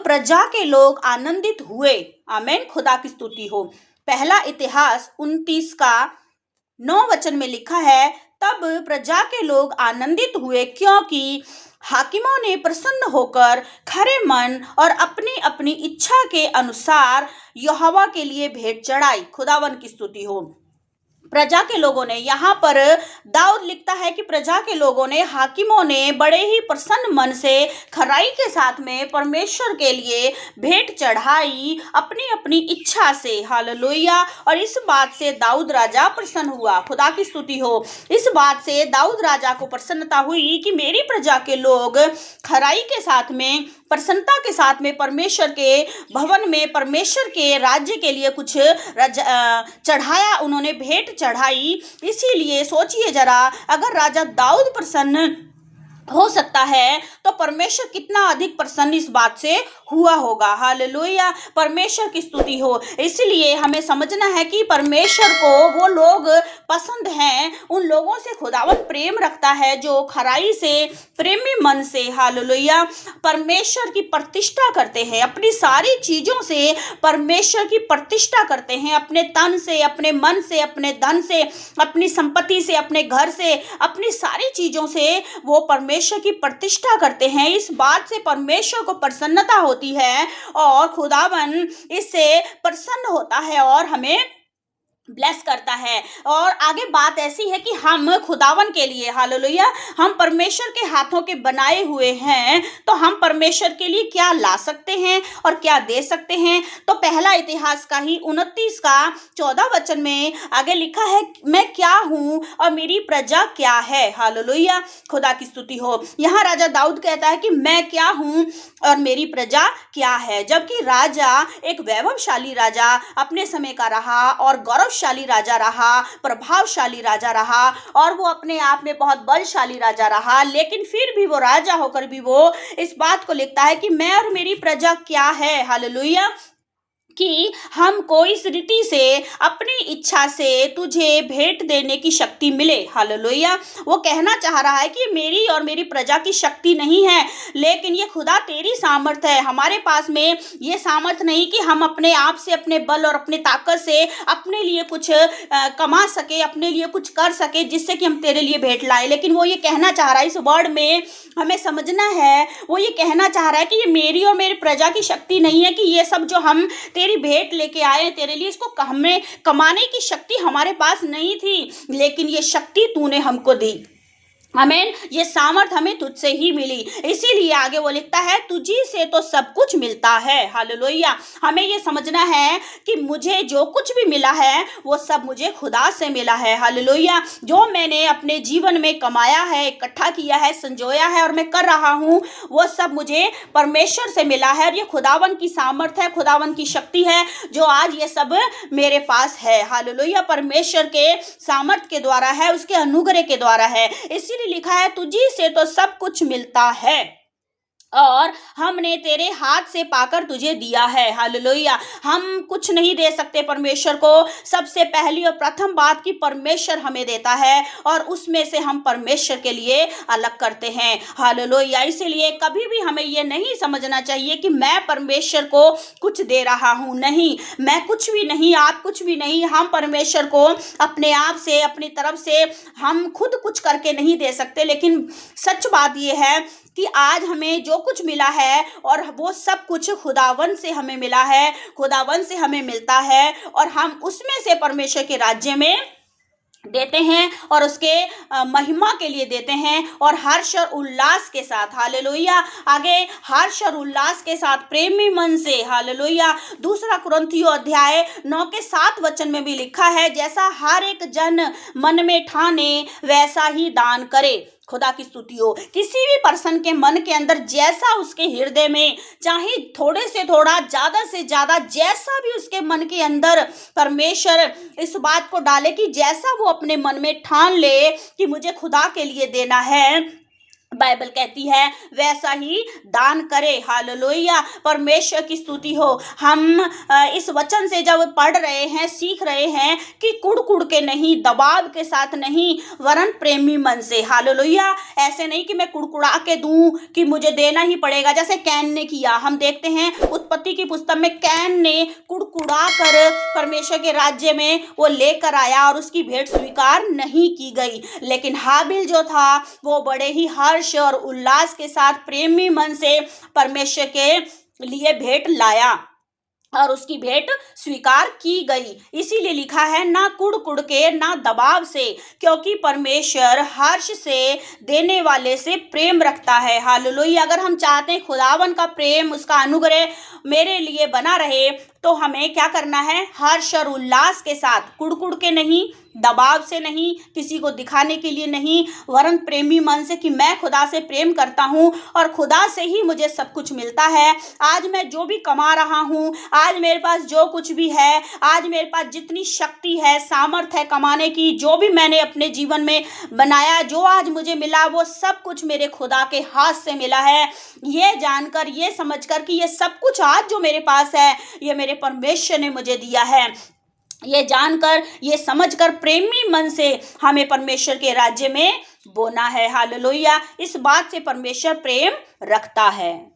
प्रजा के लोग आनंदित हुए। आमीन, खुदा की स्तुति हो। पहला इतिहास 29 का 9 वचन में लिखा है, तब प्रजा के लोग आनंदित हुए क्योंकि हाकिमों ने प्रसन्न होकर खरे मन और अपनी अपनी इच्छा के अनुसार यहोवा के लिए भेंट चढ़ाई। खुदावन की स्तुति हो। प्रजा के लोगों ने, यहाँ पर दाऊद लिखता है कि प्रजा के लोगों ने, हाकिमों ने बड़े ही प्रसन्न मन से खराई के साथ में परमेश्वर के लिए भेंट चढ़ाई अपनी अपनी इच्छा से। हालेलुया। और इस बात से दाऊद राजा प्रसन्न हुआ। खुदा की स्तुति हो। इस बात से दाऊद राजा को प्रसन्नता हुई कि मेरी प्रजा के लोग खराई के साथ में, प्रसन्नता के साथ में परमेश्वर के भवन में, परमेश्वर के राज्य के लिए कुछ चढ़ाया, उन्होंने भेंट चढ़ाई। इसीलिए सोचिए जरा, अगर राजा दाऊद प्रसन्न हो सकता है तो परमेश्वर कितना अधिक प्रसन्न इस बात से हुआ होगा। हालेलुया। परमेश्वर की स्तुति हो। इसलिए हमें समझना है कि परमेश्वर को वो लोग पसंद हैं, उन लोगों से खुदावन प्रेम रखता है जो खराई से, प्रेमी मन से, हालेलुया, परमेश्वर की प्रतिष्ठा करते हैं। अपनी सारी चीज़ों से परमेश्वर की प्रतिष्ठा करते हैं, अपने तन से, अपने मन से, अपने धन से, अपनी संपत्ति से, अपने घर से, अपनी सारी चीज़ों से वो परमेश्वर की प्रतिष्ठा करते हैं। इस बात से परमेश्वर को प्रसन्नता होती है और खुदावन इससे प्रसन्न होता है और हमें ब्लेस करता है। और आगे बात ऐसी है कि हम खुदावन के लिए, हालेलुया, हम परमेश्वर के हाथों के बनाए हुए हैं, तो हम परमेश्वर के लिए क्या ला सकते हैं और क्या दे सकते हैं। तो पहला इतिहास का ही 29 का 14 वचन में आगे लिखा है, मैं क्या हूँ और मेरी प्रजा क्या है। हालेलुया, खुदा की स्तुति हो। यहाँ राजा दाऊद कहता है कि मैं क्या हूँ और मेरी प्रजा क्या है। जबकि राजा एक वैभवशाली राजा अपने समय का रहा और गौरवशाली राजा रहा, प्रभावशाली राजा रहा और वो अपने आप में बहुत बलशाली राजा रहा, लेकिन फिर भी वो राजा होकर भी वो इस बात को लिखता है कि मैं और मेरी प्रजा क्या है। हालेलुया, कि हमको इस रीति से अपनी इच्छा से तुझे भेंट देने की शक्ति मिले। हालेलुया, वो कहना चाह रहा है कि मेरी और मेरी प्रजा की शक्ति नहीं है, लेकिन ये खुदा तेरी सामर्थ है। हमारे पास में ये सामर्थ नहीं कि हम अपने आप से, अपने बल और अपनी ताकत से अपने लिए कुछ कमा सके, अपने लिए कुछ कर सके जिससे कि हम तेरे लिए भेंट लाए। लेकिन वो ये कहना चाह रहा है, इस वर्ड में हमें समझना है, वो ये कहना चाह रहा है कि ये मेरी और मेरी प्रजा की शक्ति नहीं है कि ये सब जो हम तेरी भेंट लेके आए तेरे लिए, इसको हमें कमाने की शक्ति हमारे पास नहीं थी, लेकिन ये शक्ति तूने हमको दी। आमीन, ये सामर्थ हमें तुझसे ही मिली। इसीलिए आगे वो लिखता है, तुझी से तो सब कुछ मिलता है। हालेलुया, हमें ये समझना है कि मुझे जो कुछ भी मिला है वो सब मुझे खुदा से मिला है। हालेलुया, जो मैंने अपने जीवन में कमाया है, इकट्ठा किया है, संजोया है और मैं कर रहा हूँ, वो सब मुझे परमेश्वर से मिला है। और ये खुदावन की सामर्थ है, खुदावन की शक्ति है जो आज ये सब मेरे पास है। हालेलुया, परमेश्वर के सामर्थ के द्वारा है, उसके अनुग्रह के द्वारा है। इसीलिए लिखा है, तुझी से तो सब कुछ मिलता है और हमने तेरे हाथ से पाकर तुझे दिया है। हालेलुया, हम कुछ नहीं दे सकते परमेश्वर को। सबसे पहली और प्रथम बात कि परमेश्वर हमें देता है और उसमें से हम परमेश्वर के लिए अलग करते हैं। हालेलुया, इसीलिए कभी भी हमें ये नहीं समझना चाहिए कि मैं परमेश्वर को कुछ दे रहा हूँ। नहीं, मैं कुछ भी नहीं, आप कुछ भी नहीं। हम परमेश्वर को अपने आप से, अपनी तरफ से हम खुद कुछ करके नहीं दे सकते। लेकिन सच बात ये है कि आज हमें जो कुछ मिला है और वो सब कुछ खुदावन से हमें मिला है, खुदावन से हमें मिलता है और हम उसमें से परमेश्वर के राज्य में देते हैं और उसके महिमा के लिए देते हैं और हर्ष और उल्लास के साथ। हालेलुया, आगे हर्ष और उल्लास के साथ, प्रेमी मन से। हालेलुया, दूसरा कुरिन्थियों अध्याय 9 के 7 वचन में भी लिखा है, जैसा हर एक जन मन में ठाने वैसा ही दान करे। खुदा की स्तुति हो। किसी भी पर्सन के मन के अंदर जैसा उसके हृदय में, चाहे थोड़े से थोड़ा, ज़्यादा से ज़्यादा, जैसा भी उसके मन के अंदर परमेश्वर इस बात को डाले कि जैसा वो अपने मन में ठान ले कि मुझे खुदा के लिए देना है, बाइबल कहती है वैसा ही दान करे। हालेलुया, परमेश्वर की स्तुति हो। हम इस वचन से जब पढ़ रहे हैं, सीख रहे हैं कि कुड़ के नहीं, दबाव के साथ नहीं, वरन प्रेमी मन से। हालेलुया, ऐसे नहीं कि मैं कुड़कुड़ा के दूं कि मुझे देना ही पड़ेगा, जैसे कैन ने किया। हम देखते हैं उत्पत्ति की पुस्तक में कैन ने कुड़कुड़ा कर परमेश्वर के राज्य में वो लेकर आया और उसकी भेंट स्वीकार नहीं की गई। लेकिन हाबिल जो था वो बड़े ही हर्ष और उल्लास के साथ प्रेमी मन से परमेश्वर के लिए भेंट लाया और उसकी भेंट स्वीकार की गई। इसीलिए लिखा है ना कुड़ के ना दबाव से, क्योंकि परमेश्वर हर्ष से देने वाले से प्रेम रखता है। हालेलुया, अगर हम चाहते हैं खुदावन का प्रेम, उसका अनुग्रह मेरे लिए बना रहे, तो हमें क्या करना है? हर्ष और उल्लास के साथ, कुड़ के नहीं, दबाव से नहीं, किसी को दिखाने के लिए नहीं, वरन प्रेमी मन से कि मैं खुदा से प्रेम करता हूँ और खुदा से ही मुझे सब कुछ मिलता है। आज मैं जो भी कमा रहा हूँ, आज मेरे पास जो कुछ भी है, आज मेरे पास जितनी शक्ति है, सामर्थ है कमाने की, जो भी मैंने अपने जीवन में बनाया, जो आज मुझे मिला, वो सब कुछ मेरे खुदा के हाथ से मिला है। ये जानकर, ये समझकर कि ये सब कुछ आज जो मेरे पास है, ये मेरे परमेश्वर ने मुझे दिया है। ये जानकर, ये समझकर प्रेमी मन से हमें परमेश्वर के राज्य में बोना है। हालेलुया, इस बात से परमेश्वर प्रेम रखता है।